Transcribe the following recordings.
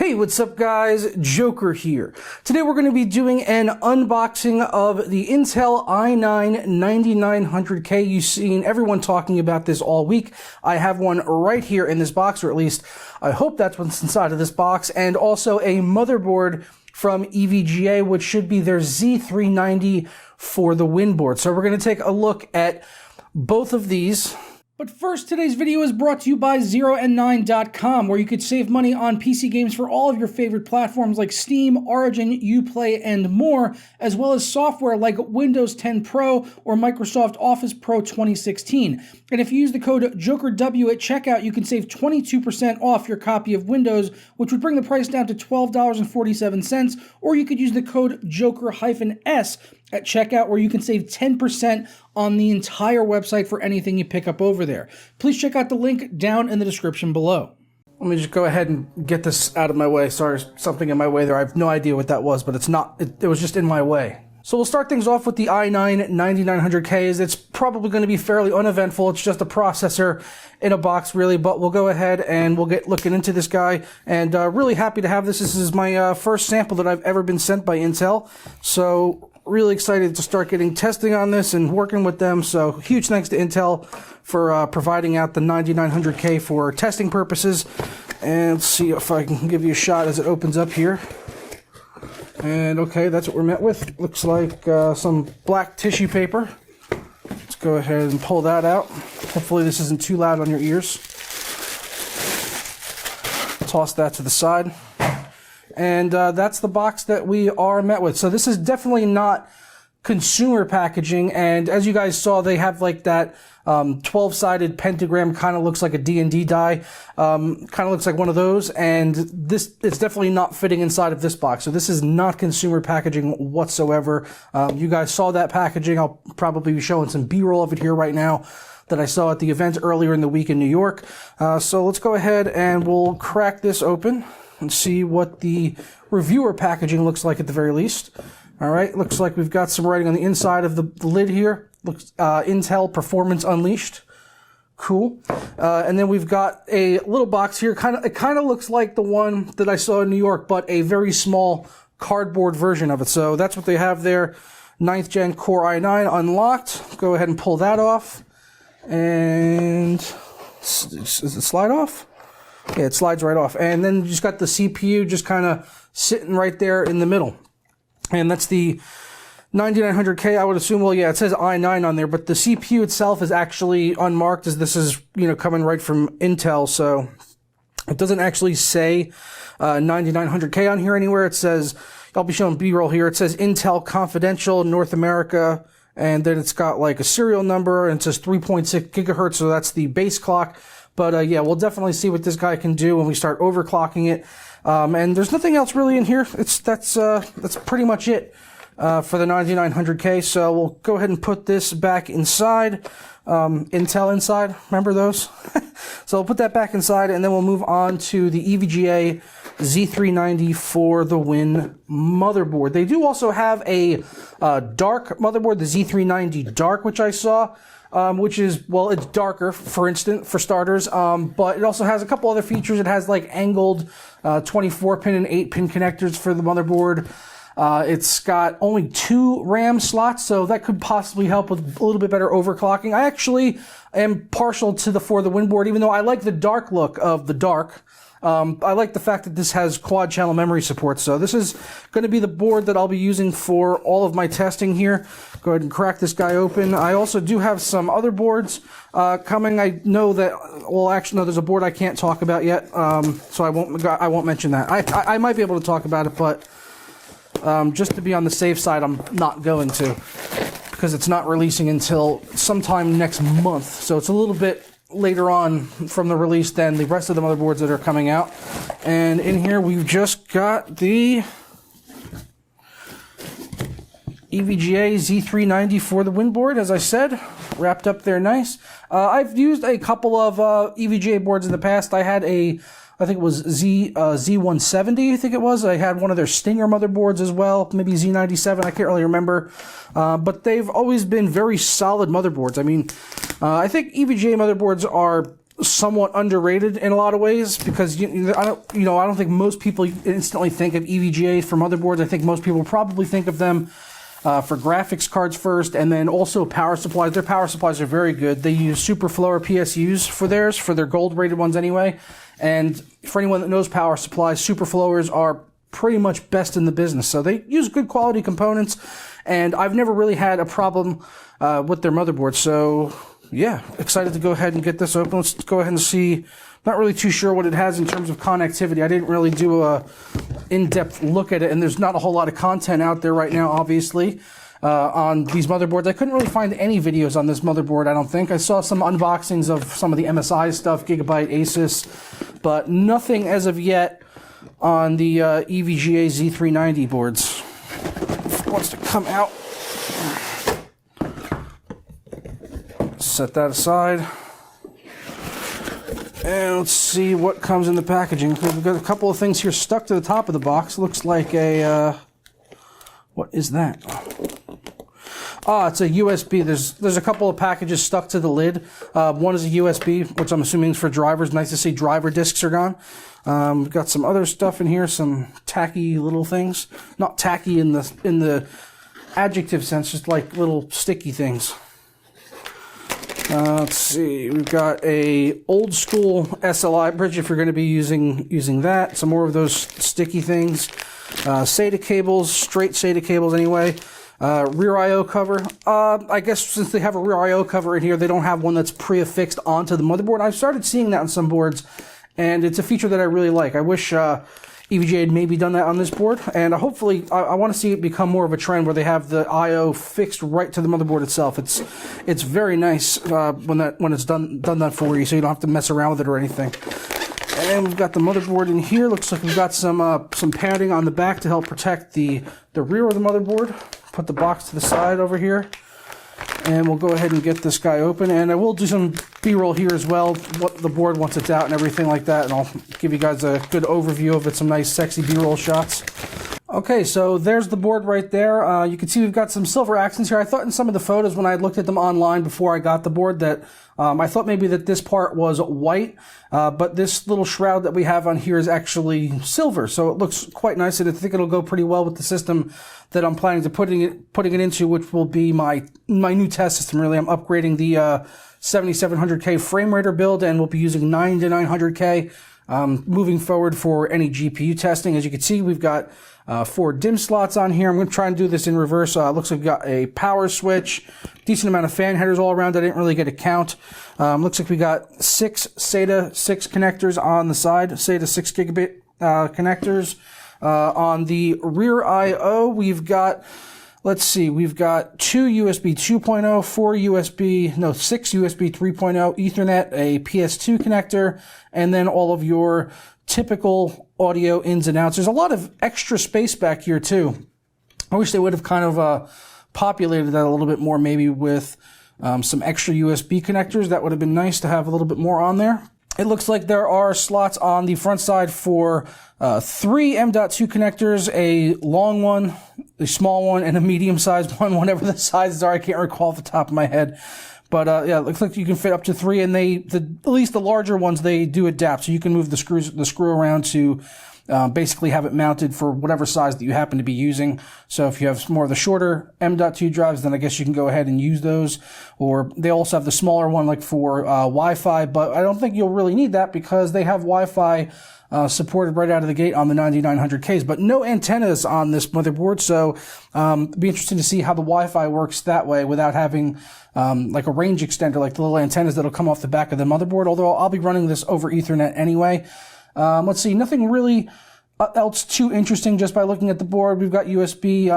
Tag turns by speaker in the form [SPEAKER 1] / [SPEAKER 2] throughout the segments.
[SPEAKER 1] Hey, what's up guys? Joker here. Today we're going to be doing an unboxing of the Intel i9 9900K. You've seen everyone talking about this all week. I have one right here in this box, or at least I hope that's what's inside of this box, and also a motherboard from EVGA, which should be their Z390 for the win board. So we're going to take a look at both of these. But first, today's video is brought to you by ZeroAnd9.com, where you could save money on PC games for all of your favorite platforms like Steam, Origin, Uplay, and more, as well as software like Windows 10 Pro or Microsoft Office Pro 2016. And if you use the code JOKERW at checkout, you can save 22% off your copy of Windows, which would bring the price down to $12.47, or you could use the code JOKER-S at checkout, where you can save 10% on the entire website for anything you pick up over there. Please check out the link down in the description below. Let me just go ahead and get this out of my way. Sorry, something in my way there. I have no idea what that was, but it was just in my way. So we'll start things off with the i9 9900K. It's probably going to be fairly uneventful. It's just a processor in a box, really, but we'll go ahead and we'll get looking into this guy. And really happy to have this. This is my first sample that I've ever been sent by Intel. So really excited to start getting testing on this and working with them. So huge thanks to Intel for providing out the 9900K for testing purposes. And let's see if I can give you a shot as it opens up here. And okay, that's what we're met with. Looks like some black tissue paper. Let's go ahead and pull that out. Hopefully this isn't too loud on your ears. Toss that to the side. And that's the box that we are met with. So this is definitely not consumer packaging. And as you guys saw, they have like that 12-sided pentagram, kind of looks like a D&D die. Kind of looks like one of those. And this, it's definitely not fitting inside of this box. So this is not consumer packaging whatsoever. You guys saw that packaging. I'll probably be showing some B-roll of it here right now that I saw at the event earlier in the week in New York. So let's go ahead and we'll crack this open and see what the reviewer packaging looks like at the very least. All right, looks like we've got some writing on the inside of the lid here. Looks Intel Performance Unleashed. Cool. And then we've got a little box here. It kind of looks like the one that I saw in New York, but a very small cardboard version of it. So that's what they have there. 9th Gen Core i9 unlocked. Go ahead and pull that off. And does it slide off? Yeah, it slides right off. And then you just got the CPU just kind of sitting right there in the middle. And that's the 9900K, I would assume. Well, yeah, it says i9 on there, but the CPU itself is actually unmarked, as this is, coming right from Intel. So it doesn't actually say 9900K on here anywhere. It says, I'll be showing B-roll here. It says Intel Confidential North America. And then it's got like a serial number, and it says 3.6 gigahertz. So that's the base clock. But yeah, we'll definitely see what this guy can do when we start overclocking it. And there's nothing else really in here. That's pretty much it for the 9900K. So we'll go ahead and put this back inside. Intel Inside, remember those? So we'll put that back inside, and then we'll move on to the EVGA Z390 for the win motherboard. They do also have a dark motherboard, the Z390 Dark, which I saw. Which is, well, it's darker, for starters, but it also has a couple other features. It has like angled 24-pin and 8-pin connectors for the motherboard. It's got only 2 RAM slots, so that could possibly help with a little bit better overclocking. I actually am partial to the for the win board, even though I like the dark look of the Dark. I like the fact that this has quad channel memory support. So this is going to be the board that I'll be using for all of my testing here. Go ahead and crack this guy open. I also do have some other boards coming. I know that, well, actually, no, there's a board I can't talk about yet. So I won't mention that. I might be able to talk about it, but just to be on the safe side, I'm not going to, because it's not releasing until sometime next month. So it's a little bit later on from the release than the rest of the motherboards that are coming out. And in here we've just got the EVGA Z390 for the win board, as I said, wrapped up there nice. I've used a couple of EVGA boards in the past. I had I think it was Z170, I think it was. I had one of their Stinger motherboards as well, maybe Z97, I can't really remember. But they've always been very solid motherboards. I mean, I think EVGA motherboards are somewhat underrated in a lot of ways, because I don't think most people instantly think of EVGAs for motherboards. I think most people probably think of them for graphics cards first, and then also power supplies. Their power supplies are very good. They use SuperFlow or PSUs for theirs, for their gold rated ones anyway. And for anyone that knows power supplies, SuperFlowers are pretty much best in the business. So they use good quality components, and I've never really had a problem with their motherboard. So yeah, excited to go ahead and get this open. Let's go ahead and see. Not really too sure what it has in terms of connectivity. I didn't really do a in-depth look at it, and there's not a whole lot of content out there right now, obviously, on these motherboards. I couldn't really find any videos on this motherboard, I don't think. I saw some unboxings of some of the MSI stuff, Gigabyte, Asus, but nothing as of yet on the EVGA Z390 boards. If it wants to come out. Set that aside. And let's see what comes in the packaging. We've got a couple of things here stuck to the top of the box. Looks like a, what is that? Ah, it's a USB. There's a couple of packages stuck to the lid. One is a USB, which I'm assuming is for drivers. Nice to see driver discs are gone. We've got some other stuff in here, some tacky little things. Not tacky in the adjective sense, just like little sticky things. Let's see, we've got a old school SLI bridge if you're going to be using that. Some more of those sticky things. SATA cables, straight SATA cables anyway. Rear I/O cover. I guess since they have a rear I/O cover in here, they don't have one that's pre-affixed onto the motherboard. I've started seeing that on some boards, and it's a feature that I really like. I wish EVGA had maybe done that on this board, and hopefully I want to see it become more of a trend where they have the I/O fixed right to the motherboard itself. It's very nice when it's done that for you, so you don't have to mess around with it or anything. And we've got the motherboard in here. Looks like we've got some padding on the back to help protect the rear of the motherboard. Put the box to the side over here. And we'll go ahead and get this guy open. And I will do some B-roll here as well, what the board once it's out and everything like that. And I'll give you guys a good overview of it, some nice sexy B-roll shots. Okay, so there's the board right there. You can see we've got some silver accents here. I thought in some of the photos when I looked at them online before I got the board that I thought maybe that this part was white, but this little shroud that we have on here is actually silver. So it looks quite nice, and I think it'll go pretty well with the system that I'm planning to putting it into, which will be my new test system. Really, I'm upgrading the 7700K frame rater build, and we'll be using 9 to 900K moving forward for any GPU testing. As you can see, we've got 4 DIMM slots on here. I'm going to try and do this in reverse. Looks like we've got a power switch, decent amount of fan headers all around. I didn't really get a count. Looks like we got 6 SATA 6 connectors on the side, SATA 6 gigabit connectors. On the rear I/O, we've got, let's see, we've got 2 USB 2.0, 6 USB 3.0, Ethernet, a PS2 connector, and then all of your typical audio ins and outs. There's a lot of extra space back here too. I wish they would have kind of populated that a little bit more, maybe with some extra USB connectors. That would have been nice to have a little bit more on there. It looks like there are slots on the front side for 3 M.2 connectors, a long one, a small one, and a medium-sized one, whatever the sizes are. I can't recall off the top of my head. But yeah, it looks like you can fit up to 3, and at least the larger ones, they do adapt. So you can move the screw around to basically have it mounted for whatever size that you happen to be using. So if you have more of the shorter M.2 drives, then I guess you can go ahead and use those. Or they also have the smaller one like for Wi-Fi, but I don't think you'll really need that because they have Wi-Fi supported right out of the gate on the 9900Ks, but no antennas on this motherboard. So it'd be interesting to see how the Wi-Fi works that way without having like a range extender, like the little antennas that'll come off the back of the motherboard, although I'll be running this over Ethernet anyway. Let's see, nothing really else too interesting just by looking at the board. We've got USB,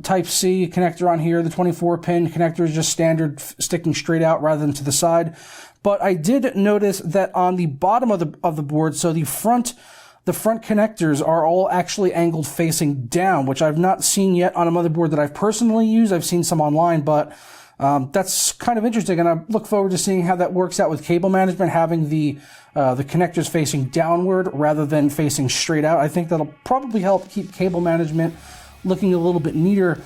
[SPEAKER 1] Type-C connector on here. The 24-pin connector is just standard, sticking straight out rather than to the side. But I did notice that on the bottom of the board, so the front connectors are all actually angled facing down, which I've not seen yet on a motherboard that I've personally used. I've seen some online, but that's kind of interesting, and I look forward to seeing how that works out with cable management, having the connectors facing downward rather than facing straight out. I think that'll probably help keep cable management looking a little bit neater,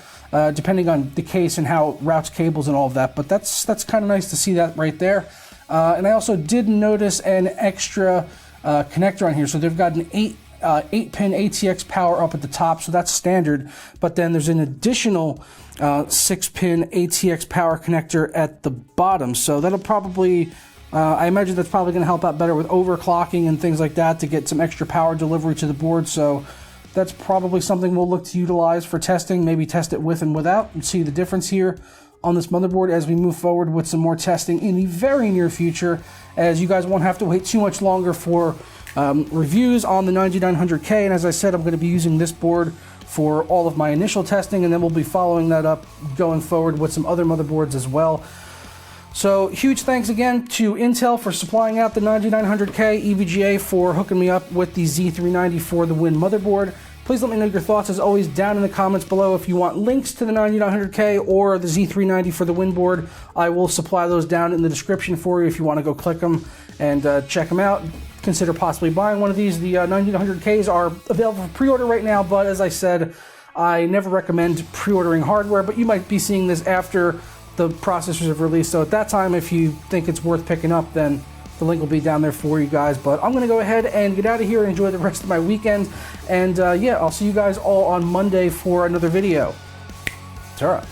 [SPEAKER 1] depending on the case and how it routes cables and all of that. But that's kind of nice to see that right there. And I also did notice an extra connector on here. So they've got an 8-pin ATX power up at the top, so that's standard. But then there's an additional 6-pin ATX power connector at the bottom. So that'll probably, I imagine that's probably going to help out better with overclocking and things like that to get some extra power delivery to the board. So that's probably something we'll look to utilize for testing, maybe test it with and without and see the difference here on this motherboard as we move forward with some more testing in the very near future, as you guys won't have to wait too much longer for reviews on the 9900K. And as I said, I'm going to be using this board for all of my initial testing, and then we'll be following that up going forward with some other motherboards as well. So huge thanks again to Intel for supplying out the 9900K, EVGA for hooking me up with the Z390 for the win motherboard. Please let me know your thoughts as always down in the comments below. If you want links to the 9900K or the Z390 for the win board, I will supply those down in the description for you if you want to go click them and check them out. Consider possibly buying one of these. The 9900Ks are available for pre-order right now, but as I said, I never recommend pre-ordering hardware, but you might be seeing this after the processors have released. So at that time, if you think it's worth picking up, then the link will be down there for you guys. But I'm going to go ahead and get out of here and enjoy the rest of my weekend. And yeah, I'll see you guys all on Monday for another video. Ta-ra.